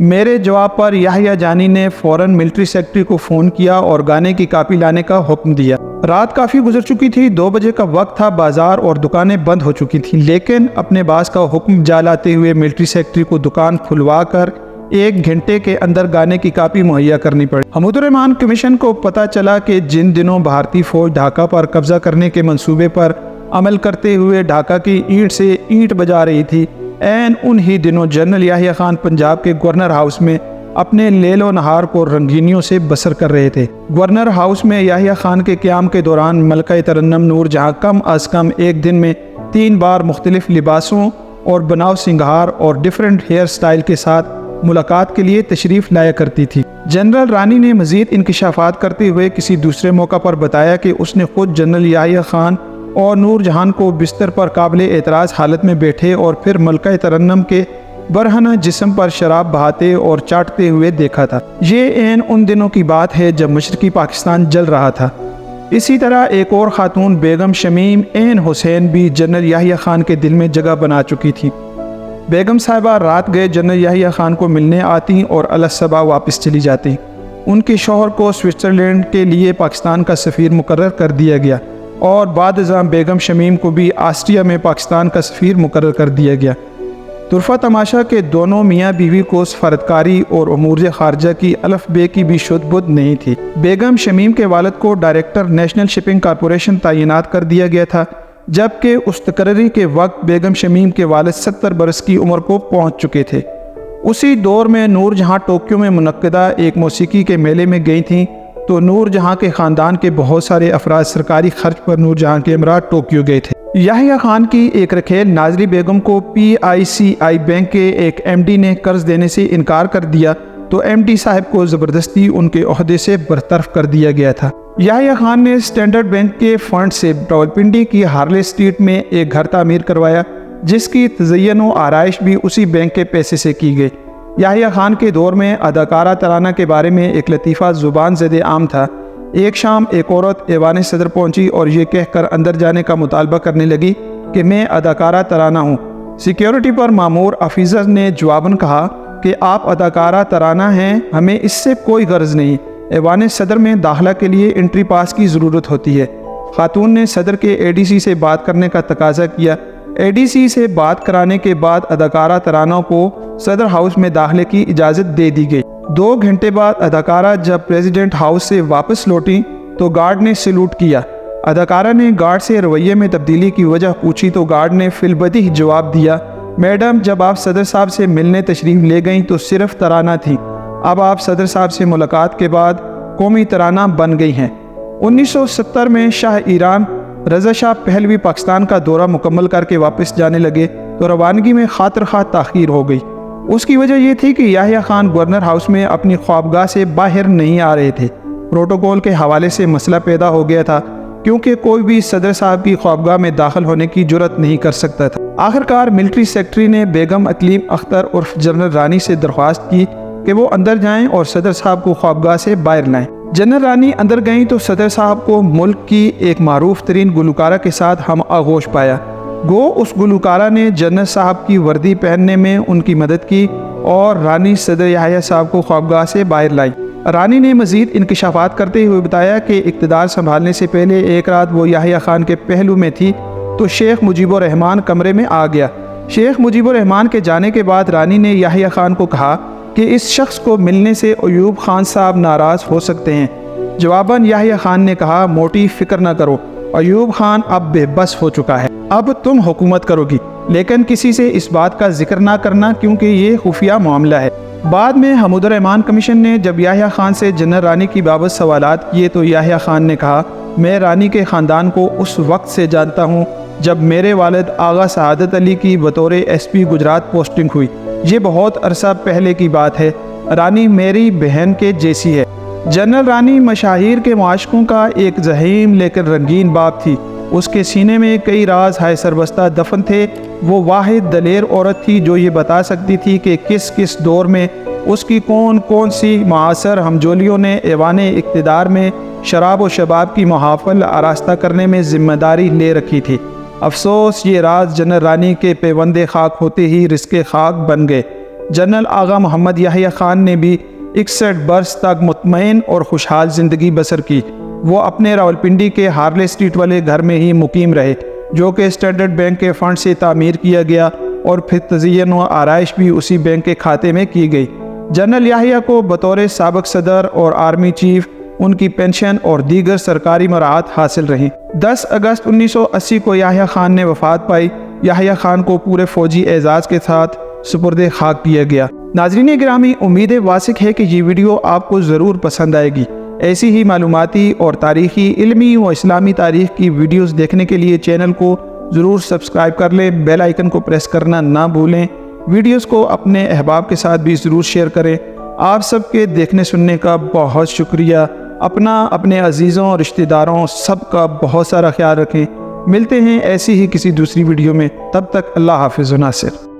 میرے جواب پر یحییٰ جانی نے فوراً ملٹری سیکرٹری کو فون کیا اور گانے کی کاپی لانے کا حکم دیا۔ رات کافی گزر چکی تھی، 2 بجے کا وقت تھا، بازار اور دکانیں بند ہو چکی تھیں، لیکن اپنے باس کا حکم جالاتے ہوئے ملٹری سیکرٹری کو دکان کھلوا کر 1 گھنٹے کے اندر گانے کی کاپی مہیا کرنی پڑی۔ حمود الرحمن کمیشن کو پتہ چلا کہ جن دنوں بھارتی فوج ڈھاکہ پر قبضہ کرنے کے منصوبے پر عمل کرتے ہوئے ڈھاکہ کی اینٹ سے اینٹ بجا رہی تھی، عین انہی دنوں جنرل یحییٰ خان پنجاب کے گورنر ہاؤس میں اپنے لیل و نہار کو رنگینیوں سے بسر کر رہے تھے۔ گورنر ہاؤس میں یحییٰ خان کے قیام کے دوران ملکہ ترنم نور جہاں کم از کم ایک دن میں 3 بار مختلف لباسوں اور بناؤ سنگھار اور ڈیفرنٹ ہیئر سٹائل کے ساتھ ملاقات کے لیے تشریف لایا کرتی تھی۔ جنرل رانی نے مزید انکشافات کرتے ہوئے کسی دوسرے موقع پر بتایا کہ اس نے خود جنرل یحییٰ خان اور نور جہان کو بستر پر قابل اعتراض حالت میں بیٹھے اور پھر ملکہ ترنم کے برہنہ جسم پر شراب بہاتے اور چاٹتے ہوئے دیکھا تھا۔ یہ عین ان دنوں کی بات ہے جب مشرقی پاکستان جل رہا تھا۔ اسی طرح ایک اور خاتون بیگم شمیم عین حسین بھی جنرل یحییٰ خان کے دل میں جگہ بنا چکی تھی۔ بیگم صاحبہ رات گئے جنرل یحییٰ خان کو ملنے آتی اور الصبح واپس چلی جاتی۔ ان کے شوہر کو سوئٹزرلینڈ کے لیے پاکستان کا سفیر مقرر کر دیا گیا اور بعد ازاں بیگم شمیم کو بھی آسٹریا میں پاکستان کا سفیر مقرر کر دیا گیا۔ طرفہ تماشا کہ دونوں میاں بیوی کو سفارتکاری اور امور خارجہ کی الف بے کی بھی شد بدھ نہیں تھی۔ بیگم شمیم کے والد کو ڈائریکٹر نیشنل شپنگ کارپوریشن تعینات کر دیا گیا تھا، جبکہ اس تقرری کے وقت بیگم شمیم کے والد 70 برس کی عمر کو پہنچ چکے تھے۔ اسی دور میں نور جہاں ٹوکیو میں منعقدہ ایک موسیقی کے میلے میں گئی تھیں تو نور جہاں کے خاندان کے بہت سارے افراد سرکاری خرچ پر نور جہاں کے امراء ٹوکیو گئے تھے۔ یحییٰ خان کی ایک رکھیل ناظری بیگم کو PICI بینک کے ایک MD نے قرض دینے سے انکار کر دیا تو MD صاحب کو زبردستی ان کے عہدے سے برطرف کر دیا گیا تھا۔ یحییٰ خان نے اسٹینڈرڈ بینک کے فنڈ سے راولپنڈی کی ہارلے اسٹریٹ میں ایک گھر تعمیر کروایا، جس کی تزئین و آرائش بھی اسی بینک کے پیسے سے کی گئی۔ یحییٰ خان کے دور میں اداکارہ ترانہ کے بارے میں ایک لطیفہ زبان زد عام تھا۔ ایک شام ایک عورت ایوان صدر پہنچی اور یہ کہہ کر اندر جانے کا مطالبہ کرنے لگی کہ میں اداکارہ ترانہ ہوں۔ سیکیورٹی پر مامور افیسر نے جواباً کہا کہ آپ اداکارہ ترانہ ہیں، ہمیں اس سے کوئی غرض نہیں، ایوان صدر میں داخلہ کے لیے انٹری پاس کی ضرورت ہوتی ہے۔ خاتون نے صدر کے ADC سے بات کرنے کا تقاضا کیا۔ ADC سے بات کرانے کے بعد اداکارہ ترانہ کو صدر ہاؤس میں داخلے کی اجازت دے دی گئی۔ 2 گھنٹے بعد اداکارہ جب پریزیڈنٹ ہاؤس سے واپس لوٹیں تو گارڈ نے سلوٹ کیا۔ اداکارہ نے گارڈ سے رویے میں تبدیلی کی وجہ پوچھی تو گارڈ نے فی البدیہہ جواب دیا، میڈم جب آپ صدر صاحب سے ملنے تشریف لے گئیں تو صرف ترانہ تھی، اب آپ صدر صاحب سے ملاقات کے بعد قومی ترانہ بن گئی ہیں۔ 1970 میں شاہ ایران رضا شاہ پہلوی پاکستان کا دورہ مکمل کر کے واپس جانے لگے تو روانگی میں خاطر خواہ تاخیر ہو گئی۔ اس کی وجہ یہ تھی کہ یحییٰ خان گورنر ہاؤس میں اپنی خوابگاہ سے باہر نہیں آ رہے تھے۔ پروٹوکول کے حوالے سے مسئلہ پیدا ہو گیا تھا کیونکہ کوئی بھی صدر صاحب کی خوابگاہ میں داخل ہونے کی جرت نہیں کر سکتا تھا۔ آخرکار ملٹری سیکرٹری نے بیگم اقلیم اختر عرف جنرل رانی سے درخواست کی کہ وہ اندر جائیں اور صدر صاحب کو خوابگاہ سے باہر لائیں۔ جنرل رانی اندر گئیں تو صدر صاحب کو ملک کی ایک معروف ترین گلوکارہ کے ساتھ ہم آغوش پایا۔ گو اس گلوکارہ نے جنرل صاحب کی وردی پہننے میں ان کی مدد کی اور رانی صدر یحییٰ صاحب کو خوابگاہ سے باہر لائی۔ رانی نے مزید انکشافات کرتے ہوئے بتایا کہ اقتدار سنبھالنے سے پہلے ایک رات وہ یحییٰ خان کے پہلو میں تھی تو شیخ مجیب الرحمن کمرے میں آ گیا۔ شیخ مجیب الرحمن کے جانے کے بعد رانی نے یحییٰ خان کو کہا کہ اس شخص کو ملنے سے ایوب خان صاحب ناراض ہو سکتے ہیں۔ جواباً یحییٰ خان نے کہا موٹی فکر نہ کرو، ایوب خان اب بے بس ہو چکا ہے، اب تم حکومت کرو گی، لیکن کسی سے اس بات کا ذکر نہ کرنا کیونکہ یہ خفیہ معاملہ ہے۔ بعد میں حمود الرحمن کمیشن نے جب یحییٰ خان سے جنرل رانی کی بابت سوالات کیے تو یحییٰ خان نے کہا میں رانی کے خاندان کو اس وقت سے جانتا ہوں جب میرے والد آغا سعادت علی کی بطور SP گجرات پوسٹنگ ہوئی، یہ بہت عرصہ پہلے کی بات ہے۔ رانی میری بہن کے جیسی ہے۔ جنرل رانی مشاہیر کے معاشقوں کا ایک ذہین لیکن رنگین باپ تھی۔ اس کے سینے میں کئی راز ہائے سربستہ دفن تھے۔ وہ واحد دلیر عورت تھی جو یہ بتا سکتی تھی کہ کس کس دور میں اس کی کون کون سی معاصر ہمجولیوں نے ایوان اقتدار میں شراب و شباب کی محافل آراستہ کرنے میں ذمہ داری لے رکھی تھی۔ افسوس یہ راز جنرل رانی کے پیوند خاک ہوتے ہی رزق خاک بن گئے۔ جنرل آغا محمد یحییٰ خان نے بھی 61 برس تک مطمئن اور خوشحال زندگی بسر کی۔ وہ اپنے راولپنڈی کے ہارلے اسٹریٹ والے گھر میں ہی مقیم رہے، جو کہ اسٹینڈرڈ بینک کے فنڈ سے تعمیر کیا گیا اور پھر تزئین و آرائش بھی اسی بینک کے کھاتے میں کی گئی۔ جنرل یحییٰ کو بطور سابق صدر اور آرمی چیف ان کی پینشن اور دیگر سرکاری مراعات حاصل رہیں۔ 10 اگست 1980 کو یحییٰ خان نے وفات پائی۔ یحییٰ خان کو پورے فوجی اعزاز کے ساتھ سپرد خاک کیا گیا۔ ناظرین گرامی، امید واثق ہے کہ یہ ویڈیو آپ کو ضرور پسند آئے گی۔ ایسی ہی معلوماتی اور تاریخی، علمی و اسلامی تاریخ کی ویڈیوز دیکھنے کے لیے چینل کو ضرور سبسکرائب کر لیں، بیل آئیکن کو پریس کرنا نہ بھولیں۔ ویڈیوز کو اپنے احباب کے ساتھ بھی ضرور شیئر کریں۔ آپ سب کے دیکھنے سننے کا بہت شکریہ۔ اپنے عزیزوں، رشتہ داروں سب کا بہت سارا خیال رکھیں۔ ملتے ہیں ایسی ہی کسی دوسری ویڈیو میں، تب تک اللہ حافظ و ناصر۔